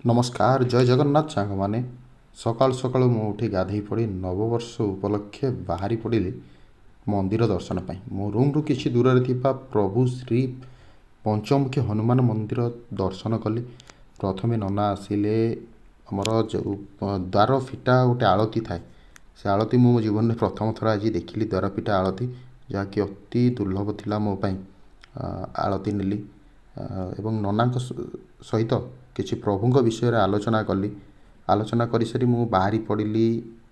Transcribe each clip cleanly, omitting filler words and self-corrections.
ନମସ୍କାର, ଜୟ ଜଗନ୍ନାଥ ସାଙ୍ଗମାନେ। ସକାଳୁ ସକାଳୁ ମୁଁ ଉଠି ଗାଧୋଇ ପଡ଼ି ନବବର୍ଷ ଉପଲକ୍ଷେ ବାହାରି ପଡ଼ିଲି ମନ୍ଦିର ଦର୍ଶନ ପାଇଁ। ମୋ ରୁମ୍ରୁ କିଛି ଦୂରରେ ଥିବା ପ୍ରଭୁ ଶ୍ରୀ ପଞ୍ଚମୁଖୀ ହନୁମାନ ମନ୍ଦିର ଦର୍ଶନ କଲି। ପ୍ରଥମେ ନନା ଆସିଲେ, ଆମର ଯେଉଁ ଦ୍ୱାର ଫିଟା ଗୋଟେ ଆଳତି ଥାଏ, ସେ ଆଳତି ମୁଁ ମୋ ଜୀବନରେ ପ୍ରଥମ ଥର ଆଜି ଦେଖିଲି। ଦ୍ୱାର ଫିଟା ଆଳତି, ଯାହାକି ଅତି ଦୁର୍ଲଭ ଥିଲା ମୋ ପାଇଁ। ଆଳତି ନେଲି ଏବଂ ନନାଙ୍କ ସହିତ କିଛି ପ୍ରଭୁଙ୍କ ବିଷୟରେ ଆଲୋଚନା କଲି। ଆଲୋଚନା କରିସାରି ମୁଁ ବାହାରି ପଡ଼ିଲି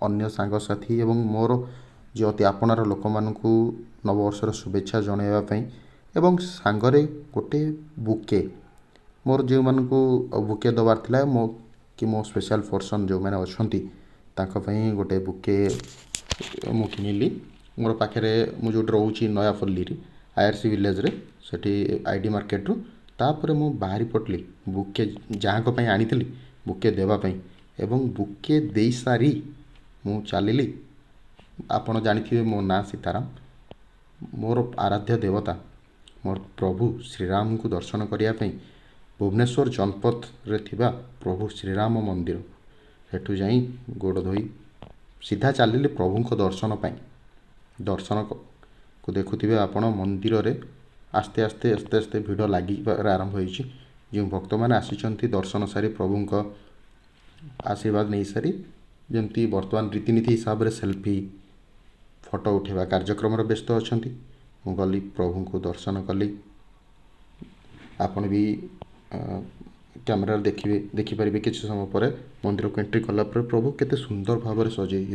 ଅନ୍ୟ ସାଙ୍ଗସାଥି ଏବଂ ମୋର ଯେ ଅତି ଆପଣାର ଲୋକମାନଙ୍କୁ ନବବର୍ଷର ଶୁଭେଚ୍ଛା ଜଣାଇବା ପାଇଁ, ଏବଂ ସାଙ୍ଗରେ ଗୋଟେ ବୁକେ, ମୋର ଯେଉଁମାନଙ୍କୁ ବୁକେ ଦେବାର ଥିଲା କି ମୋ ସ୍ପେଶାଲ୍ ପର୍ସନ୍ ଯେଉଁମାନେ ଅଛନ୍ତି ତାଙ୍କ ପାଇଁ ଗୋଟେ ବୁକେ ମୁଁ କିଣିଲି। ମୋର ପାଖରେ, ମୁଁ ଯେଉଁଠି ରହୁଛି ନୟାପଲ୍ଲୀରେ, IRC ଭିଲେଜ୍ରେ, ସେଠି ID ମାର୍କେଟରୁ। ତାପରେ ମୁଁ ବାହାରି ପଡ଼ିଲି ବୁକେ ଯାହାଙ୍କ ପାଇଁ ଆଣିଥିଲି ବୁକେ ଦେବା ପାଇଁ, ଏବଂ ବୁକେ ଦେଇସାରି ମୁଁ ଚାଲିଲି। ଆପଣ ଜାଣିଥିବେ ମୋ ନାଁ ସୀତାରାମ। ମୋର ଆରାଧ୍ୟ ଦେବତା ମୋର ପ୍ରଭୁ ଶ୍ରୀରାମଙ୍କୁ ଦର୍ଶନ କରିବା ପାଇଁ ଭୁବନେଶ୍ୱର ଜନପଥରେ ଥିବା ପ୍ରଭୁ ଶ୍ରୀରାମ ମନ୍ଦିର, ସେଠୁ ଯାଇ ଗୋଡ଼ ଧୋଇ ସିଧା ଚାଲିଲି ପ୍ରଭୁଙ୍କ ଦର୍ଶନ ପାଇଁ। ଦର୍ଶନକୁ ଦେଖୁଥିବେ ଆପଣ, ମନ୍ଦିରରେ ଆସ୍ତେ ଆସ୍ତେ ଭିଡ଼ ଲାଗିବାରେ ଆରମ୍ଭ ହୋଇଛି। ଯେଉଁ ଭକ୍ତମାନେ ଆସିଛନ୍ତି ଦର୍ଶନ ସାରି ପ୍ରଭୁଙ୍କ ଆଶୀର୍ବାଦ ନେଇସାରି, ଯେମିତି ବର୍ତ୍ତମାନ ରୀତିନୀତି ହିସାବରେ ସେଲ୍ଫି ଫଟୋ ଉଠାଇବା କାର୍ଯ୍ୟକ୍ରମରେ ବ୍ୟସ୍ତ ଅଛନ୍ତି, ମୁଁ ଗଲି ପ୍ରଭୁଙ୍କୁ ଦର୍ଶନ କଲି। ଆପଣ ବି କ୍ୟାମେରାରେ ଦେଖିପାରିବେ କିଛି ସମୟ ପରେ। ମନ୍ଦିରକୁ ଏଣ୍ଟ୍ରି କଲା ପରେ ପ୍ରଭୁ କେତେ ସୁନ୍ଦର ଭାବରେ ସଜେଇ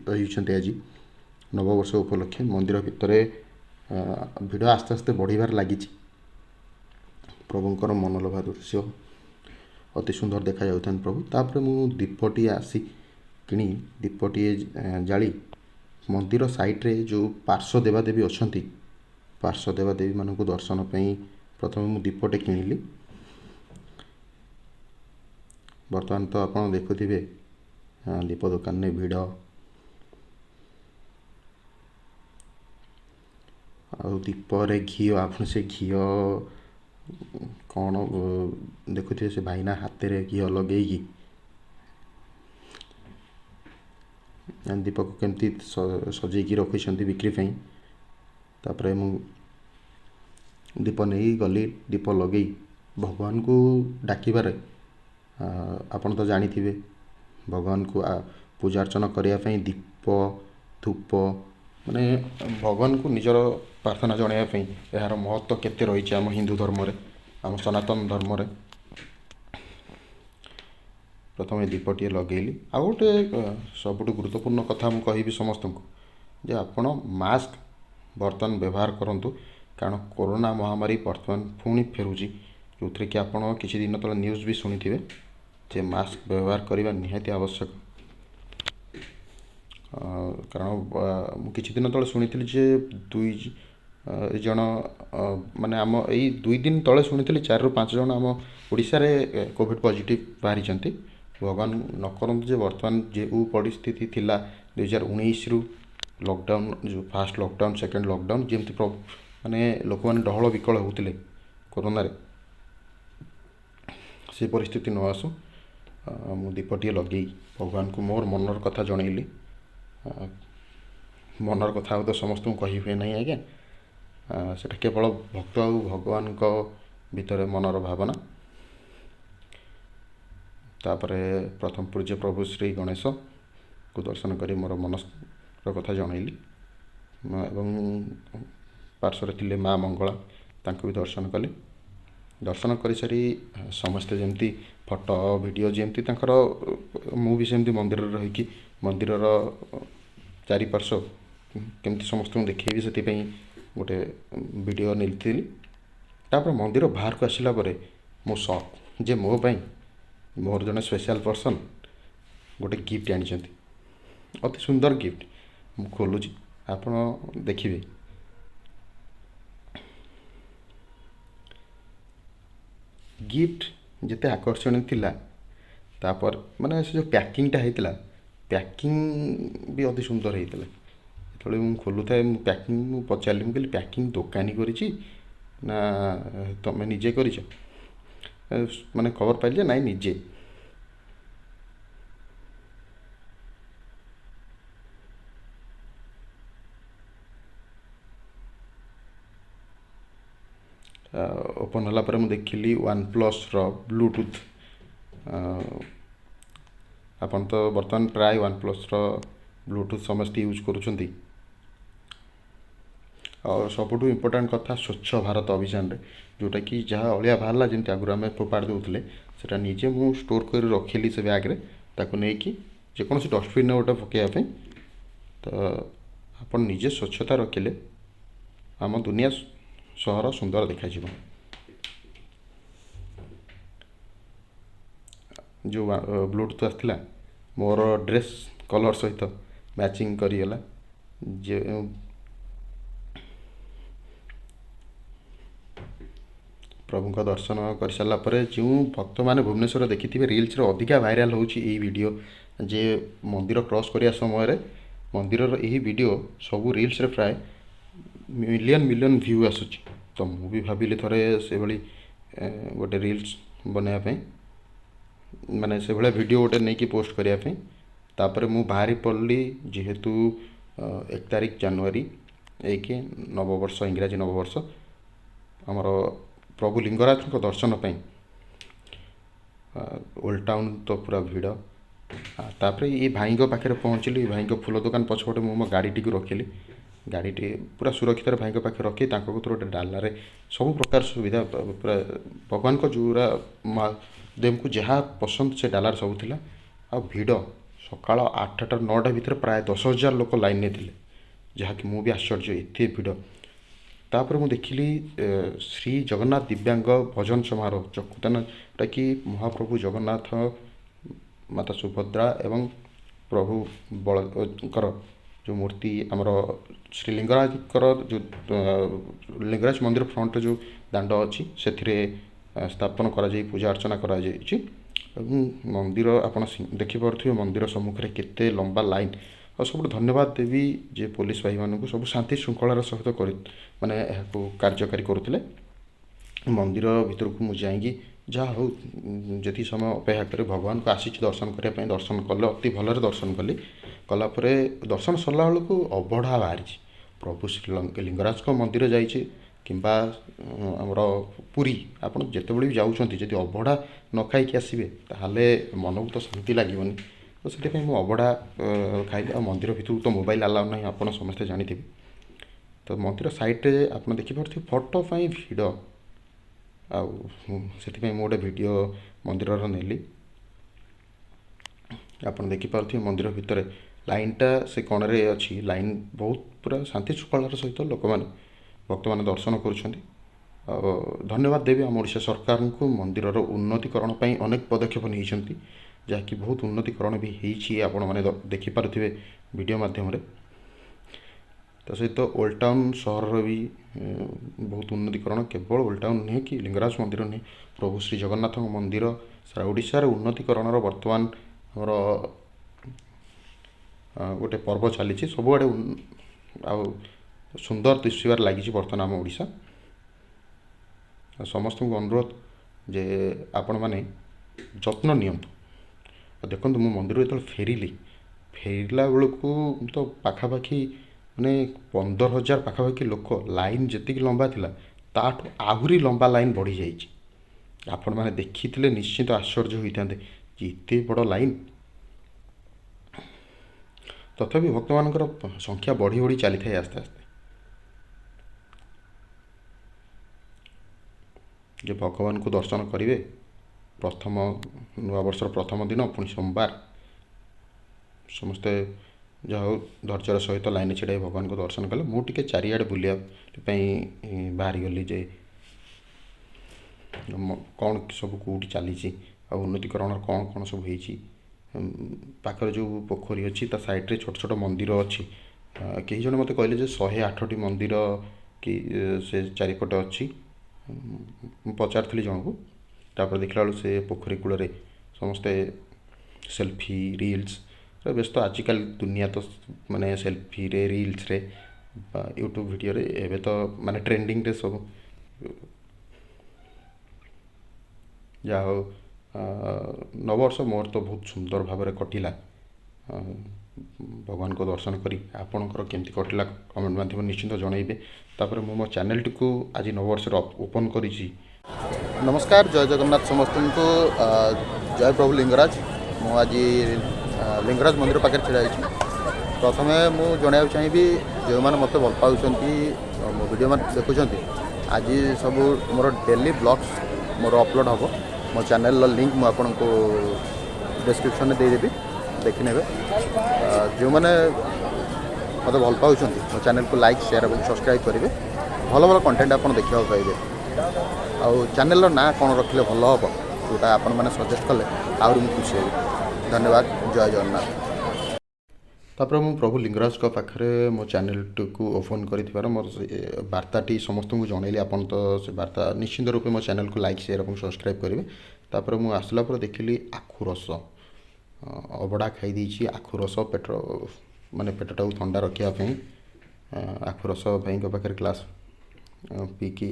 ହୋଇଛନ୍ତି। ଆଜି ନବବର୍ଷ ଉପଲକ୍ଷେ ମନ୍ଦିର ଭିତରେ ଭିଡ଼ ଆସ୍ତେ ଆସ୍ତେ ବଢ଼ିବାରେ ଲାଗିଛି। ପ୍ରଭୁଙ୍କର ମନଲୋଭା ଦୃଶ୍ୟ, ଅତି ସୁନ୍ଦର ଦେଖାଯାଉଥାନ୍ତି ପ୍ରଭୁ। ତାପରେ ମୁଁ ଦୀପଟିଏ କିଣି ଦୀପଟିଏ ଜାଳି ମନ୍ଦିର ସାଇଡ଼୍ରେ ଯେଉଁ ପାର୍ଶ୍ୱ ଦେବାଦେବୀ ଅଛନ୍ତି, ପାର୍ଶ୍ୱ ଦେବାଦେବୀମାନଙ୍କୁ ଦର୍ଶନ ପାଇଁ ପ୍ରଥମେ ମୁଁ ଦୀପଟେ କିଣିଲି। ବର୍ତ୍ତମାନ ତ ଆପଣ ଦେଖୁଥିବେ ଦୀପ ଦୋକାନରେ ଭିଡ଼। ଆଉ ଦୀପରେ ଘିଅ, ଆପଣ ସେ ଘିଅ କ'ଣ ଦେଖୁଥିବେ, ସେ ଭାଇନା ହାତରେ ଘିଅ ଲଗେଇକି ଦୀପକୁ କେମିତି ସଜେଇକି ରଖିଛନ୍ତି ବିକ୍ରି ପାଇଁ। ତାପରେ ମୁଁ ଦୀପ ନେଇ ଗଲି, ଦୀପ ଲଗେଇ ଭଗବାନଙ୍କୁ ଡାକିବାରେ, ଆପଣ ତ ଜାଣିଥିବେ ଭଗବାନଙ୍କୁ ପୂଜା ଅର୍ଚ୍ଚନା କରିବା ପାଇଁ ଦୀପ, ଧୂପ, ମାନେ ଭଗବାନଙ୍କୁ ନିଜର ପ୍ରାର୍ଥନା ଜଣାଇବା ପାଇଁ ଏହାର ମହତ୍ତ୍ୱ କେତେ ରହିଛି ଆମ ହିନ୍ଦୁ ଧର୍ମରେ, ଆମ ସନାତନ ଧର୍ମରେ। ପ୍ରଥମେ ଦୀପଟିଏ ଲଗେଇଲି। ଆଉ ଗୋଟେ ସବୁଠୁ ଗୁରୁତ୍ୱପୂର୍ଣ୍ଣ କଥା ମୁଁ କହିବି ସମସ୍ତଙ୍କୁ, ଯେ ଆପଣ ମାସ୍କ ବର୍ତ୍ତମାନ ବ୍ୟବହାର କରନ୍ତୁ, କାରଣ କରୋନା ମହାମାରୀ ବର୍ତ୍ତମାନ ପୁଣି ଫେରୁଛି, ଯେଉଁଥିରେ କି ଆପଣ କିଛି ଦିନ ତଳେ ନ୍ୟୁଜ୍ ବି ଶୁଣିଥିବେ ଯେ ମାସ୍କ ବ୍ୟବହାର କରିବା ନିହାତି ଆବଶ୍ୟକ। କାରଣ ମୁଁ କିଛି ଦିନ ତଳେ ଶୁଣିଥିଲି ଯେ ଜଣ ମାନେ ଆମ ଏଇ 2 ଦିନ ତଳେ ଶୁଣିଥିଲି 4ରୁ 5 ଜଣ ଆମ ଓଡ଼ିଶାରେ କୋଭିଡ଼ ପଜିଟିଭ୍ ବାହାରିଛନ୍ତି। ଭଗବାନ ନ କରନ୍ତୁ ଯେ ବର୍ତ୍ତମାନ ଯେଉଁ ପରିସ୍ଥିତି ଥିଲା 2019ରୁ ଲକଡାଉନ୍, ଯେଉଁ ଫାର୍ଷ୍ଟ ଲକଡାଉନ୍, ସେକେଣ୍ଡ ଲକଡାଉନ୍, ଯେମିତି ମାନେ ଲୋକମାନେ ଡହଳ ବିକଳ ହେଉଥିଲେ କରୋନାରେ, ସେ ପରିସ୍ଥିତି ନ ଆସୁ। ମୁଁ ଦୀପଟିଏ ଲଗେଇ ଭଗବାନଙ୍କୁ ମୋର ମନର କଥା ଜଣେଇଲି। ମନର କଥା ଆଉ ତ ସମସ୍ତଙ୍କୁ କହି ହୁଏ ନାହିଁ ଆଜ୍ଞା, ସେଟା କେବଳ ଭକ୍ତ ଆଉ ଭଗବାନଙ୍କ ଭିତରେ ମନର ଭାବନା। ତାପରେ ପ୍ରଥମ ପୂଜ୍ୟ ପ୍ରଭୁ ଶ୍ରୀ ଗଣେଶଙ୍କୁ ଦର୍ଶନ କରି ମୋର ମନର କଥା ଜଣେଇଲି, ଏବଂ ପାର୍ଶ୍ୱରେ ଥିଲେ ମା ମଙ୍ଗଳା, ତାଙ୍କୁ ବି ଦର୍ଶନ କଲି। ଦର୍ଶନ କରିସାରି ସମସ୍ତେ ଯେମିତି ଫଟୋ ଭିଡ଼ିଓ, ଯେମିତି ତାଙ୍କର, ମୁଁ ବି ସେମିତି ମନ୍ଦିରରେ ରହିକି ମନ୍ଦିରର ଚାରିପାର୍ଶ୍ୱ କେମିତି ସମସ୍ତଙ୍କୁ ଦେଖେଇବି, ସେଥିପାଇଁ ଗୋଟେ ଭିଡ଼ିଓ ନେଇଥିଲି। ତାପରେ ମନ୍ଦିର ବାହାରକୁ ଆସିଲା ପରେ ମୁଁ ସକ୍ ଯେ ମୋ ପାଇଁ ମୋର ଜଣେ ସ୍ପେଶାଲ୍ ପର୍ସନ୍ ଗୋଟେ ଗିଫ୍ଟ ଆଣିଛନ୍ତି। ଅତି ସୁନ୍ଦର ଗିଫ୍ଟ। ମୁଁ ଖୋଲୁଛି, ଆପଣ ଦେଖିବେ। ଗିଫ୍ଟ ଯେତେ ଆକର୍ଷଣୀୟ ଥିଲା, ତାପରେ ମାନେ ସେ ଯେଉଁ ପ୍ୟାକିଂଟା ହେଇଥିଲା, ପ୍ୟାକିଂ ବି ଅତି ସୁନ୍ଦର ହେଇଥିଲା। ଯେତେବେଳେ ମୁଁ ଖୋଲୁଥାଏ, ମୁଁ ପଚାରିଲି, ମୁଁ କହିଲି ପ୍ୟାକିଂ ଦୋକାନୀ କରିଛି ନା ତମେ ନିଜେ କରିଛ? ମାନେ ଖବର ପାଇଲି ଯେ ନାଇଁ ନିଜେ। ओपन होला पर मुझे देखिली वन प्लस ब्लूटूथ आपन तो बर्तमान प्राय वन प्लस ब्लूटूथ समस्त यूज करुँच और सबुठ इम्पोर्टाट कथा स्वच्छ भारत अभियान रे जोटा कि जहाँ अलिया बाहर जमी आगुरी आम फोपाड़ दूसरे से निजे मु स्टोर कर रखिली से बैग्रे ताको नहीं जेकोसी डस्टबिन गोटे पकड़ापी तो आप निजे स्वच्छता रखिले आम दुनिया सहर सुंदर देखा जो ब्लूटूथ आसला मोर ड्रेस कलर सहित मैचिंग करीगला जे प्रभु का दर्शन कर सारापर जो भक्त मैंने भुवनेश्वर देखिथे रिल्स अधिका भाइराल होची वीडियो जे मंदिर क्रॉस करिया समय मंदिर यही वीडियो सबू रिल्स रे प्राय मिलियन मिलियन व्यू आसूची तो मुझे भाविली थे से भाई गोटे रिल्स बनवाई माने से भाया वीडियो गोटे नहीं कि पोस्ट करने तापर मु बाहरी पड़ली जेहेतु 1 तारिख जनवरी 1 नववर्ष इंग्राजी नववर्ष आमर प्रभु लिंगराज को दर्शन पाई ओल्ड टाउन तो पूरा भिड़ तापर ये भाई पाखे पहुँचली भाई फूल दुकान पछपटे मो गाड़ी टी रखिली गाड़ी पूरा सुरक्षित भाई पाखे रखी गोटे डालार सब प्रकार सुविधा पूरा भगवान को जोरा महादेव को जहाँ पसंद से डालार सब थिला आ भिड़ सकाल 8टा 9टा भितर प्राय 10,000 लोक लाइन में थे जहाँकि मुझे आश्चर्य एत भिड़ तापर मुझे देखिली श्री जगन्नाथ दिव्यांग भजन समारोह चकुताना जोटा कि महाप्रभु जगन्नाथ माता सुभद्रा एवं प्रभु बलकर जो मूर्ति आमर श्री लिंगराज जो लिंगराज मंदिर फ्रंट जो दांड अच्छी से स्थापन करा पूजा अर्चना करा मंदिर आप देखिपे मंदिर सम्मुखें केते लंबा लाइन और सब धन्यवाद देवी जे पुलिस भाई मानक सब शांति श्रृंखलार सहित कर माने कार्यकारी करुले मंदिर भीतर को मुझे जाइए जहाँ हो जी समय अपेक्षा कर भगवान को आसी दर्शन करने दर्शन कले अति भलरे दर्शन कली कलापर दर्शन सरला बेलू अबढ़ा बाहरी प्रभु श्री लिंगराज को मंदिर जाइए किंबा आमर पुरी आपड़ जिते भी जाऊँच जदि अबढ़ा न खाई आसबे ताहले मन को तो शांति लगे तो से अबढ़ा खाइले मंदिर भितर तो मोबाइल अलाउ ना आप समस्ते जानी तो मंदिर साइड्रे आप देखिपे फोटो भिड़ से गोटे वीडियो मंदिर नेली आप देखिपे मंदिर भितर लाइनटा से कणरे अच्छी लाइन बहुत पूरा शांति श्रृंखलार सहित लोक मैंने भक्त मैंने दर्शन कर धन्यवाद देवी आम ओडिशा सरकार को मंदिर उन्नतिकरण अनेक पदक्षेप नहीं जहाँकि बहुत उन्नतिकरण भी होती आपण मैंने देखिपे वीडियो मध्यम तो सहित ओल्ड टाउन सहर भी बहुत उन्नतिकरण केवल ओल्ड टाउन नुहे कि लिंगराज मंदिर नुहे प्रभु श्री जगन्नाथ मंदिर सारा ओडिशार उन्नतिकरण बर्तमान आमर गोटे पर्व चली सबुआड़े सुंदर दिशबार लगी बर्तमान आम ओडिशा समस्त को अनुरोध जे आपण मैंने जत्न नियंतु देखो मु मंदिर जो फेरला बेलू तो पाखापाखि माने 15,000 पाखापाखि लोक लाइन जी लंबा थिला ताठू आहुरी लंबा लाइन बढ़ी जाइए आपण मैंने देखी निश्चित आश्चर्य होता एत बड़ लाइन तथापि भक्त मानकर संख्या बढ़ी बढ़ी चली था आस्ते आस्ते जो भगवान को दर्शन करेंगे प्रथम नुआ वर्षर प्रथम दिन पुणी सोमवार समस्ते जहाँ धैर्यर सहित लाइन छिड़ा भगवान को दर्शन कले मुझे चारिआडे बुलाई बाहरी गली जे कौन सब कौटी चली उन्नतिकरण कौन कौन सब होती पाखर जो पोखरी अच्छी ता साइड्रे छोट छोट मंदिर अच्छी कई जन मत कहले 108टी मंदिर कि से चारिपटे अच्छी पचारि जन को तापर देखला बेलू से पोखरी कूल समस्ते सेल्फी रिल्स व्यस्त आजिकल दुनिया तो माने सेल्फी रे रिल्स रे यूट्यूब वीडियो रे एबे तो माने ट्रेंडिंग रे सब जा हो नववर्ष मोर तो बहुत सुंदर भाव कटिला भगवान को दर्शन करी आपणकर केमती कटिला कमेंट माध्यम निश्चिंत जनइबे। तापर मु मो चैनल टी आज नववर्ष ओपन करी। नमस्कार, जय जगन्नाथ समस्त को। जय प्रभु लिंगराज। मु आज लिंगराज मंदिर पाखे छिड़ा। प्रथम मुझे जनवाक चाहिए जो मैंने मत भल पाँच मो वीडियो देखुं आज सब मोर डेली ब्लॉग्स मोर अपलोड हम मो चैनल लिंक मुझे आपको डिस्क्रिप्शन में देदेवी देखने। जो मैंने मत भल पाँच मो चैनल को लाइक शेयर और सब्सक्राइब करेंगे। भल भल कंटेंट आप देखा पाइबे। आउ चैनल ना कौन रखिले भल हम जोटा आपण मैंने सजेस्ट कले आउरी मुझे खुशी हेबी। धन्यवाद। जय जगन्नाथ। तापर मु प्रभु लिंगराज का पाखे मो चैनल को ओपन कर मोर वार्ताटी समस्त को जनइली। आपन तो से वार्ता निश्चिंत रूपे मो चैनल को लाइक शेयर और सब्सक्राइब करेंगे। तापर मु आसला पर देखिली आखु रस अबड़ा खाई देछि। आखु रस पेट माने पेटटा ठंडा रखापी आखु रस भाई पाखे ग्लास पीकी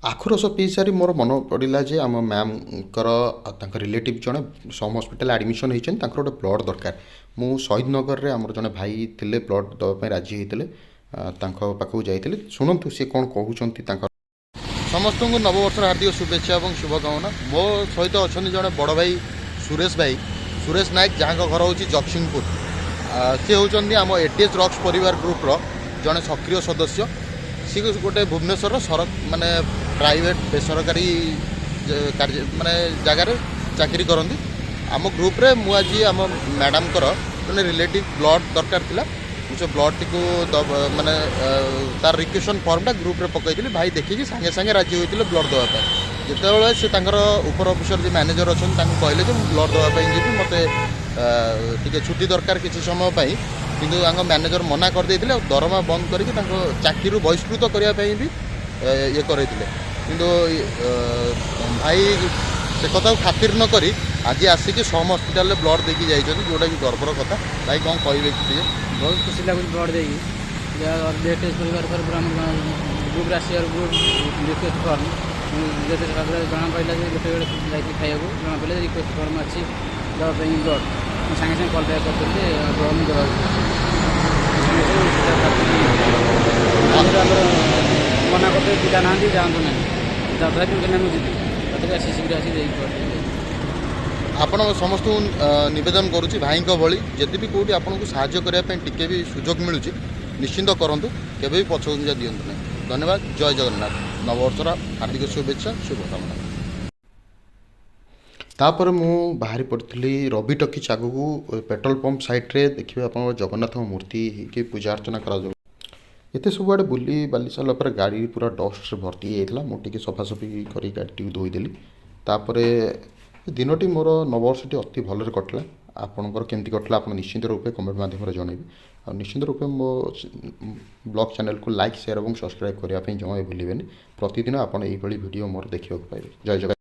आखु रस पी सारी मोर मन पड़ा जे आम मैम कर रिलेटिव जड़े सम हस्पिटाल आडमिशन होती गोटे ब्लड दरकार। मु शहीद नगर में आमर जड़े भाई थे ब्लड दवाई राजी होते पाखक जाइए। शुणु सी कौन कहते समस्त को नववर्ष हार्दिक शुभेच्छा और शुभकामना। मो सहित अच्छा जड़े बड़ भाई सुरेश नायक जहाँ घर हूँ जगतसिंहपुर। सी होती आम एटीएच रॉक्स परिवार ग्रुप्र जड़े सक्रिय सदस्य। सी गोटे भुवनेश्वर सर माने प्राइवेट बेसरकारी कार्य माने जगार चाकरी करती। आम ग्रुप रे मु आज आम मैडम जो रिलेटिव ब्लड दरकार थिला मुझे ब्लड टी को माने तार रिक्वेशन फॉर्मटा ग्रुप रे पकईली। भाई देखिए सांगे सांगे राजी होते ब्लड देवाई। जिते से उपर अफिसर जो मैनेजर अच्छा कहले ब्लड देवाई जी मत टे छुट्टी दरकार किसी समय किंतु मैनेजर मना कर देते दरमा बंद करके चाकरी बहिष्कृत करने भी ये करते। किंतु भाई से कथा खातिर न करी आज आसिक सम हस्पिटाल ब्लड देकी जाइए जोटा कि गर्वर कथा। भाई कौन कहे बहुत खुशी लगे ब्लड देटेज परिवार ग्रुप आसार रिक्वेस्ट फर्म जो जना पाला गोटे गोटे खाया जना पाला रिक्वेस्ट फर्म अच्छी देवाई ब्लड सागे सागे कल बैक करते ब्लड देवा मना करते पिला ना जातु ना तथापि मुझे आसी शीघ्र आसी आपण समस्त नवेदन करुच्ची भाई भली जदि भी कौटी आपको साहाय्य करने टिके भी सुजोग मिलूँ निश्चिंत करूँ केवे भी पछघुंचा दिंतु ना। धन्यवाद। जय जगन्नाथ। नववर्षर हार्दिक शुभेच्छा शुभकामना। तापर मु बाहरी पड़ी रवि टकीज आगू पेट्रोल पंप साइड्रे देखिए आप जगन्नाथ मूर्ति कि पूजा अर्चना करा एते सब आड़े बुली बाली सारापर गाड़ी पूरा डस्ट भर्ती होता। मुझे सफासफी कर गाड़ी धोईदेली। तापर दिनटी मोर नववर्षटी अति भलरे कटला। आपणकर केमती कटला आप निश्चिंत रूपे कमेंट माध्यम जनइबे। और निश्चिंत रूपे मो ब्लॉग चैनल को लाइक शेयर और सब्सक्राइब करने जमा भूलें। प्रतिदिन आप भिडियो मोर देखा पाए। जय जगन्नाथ।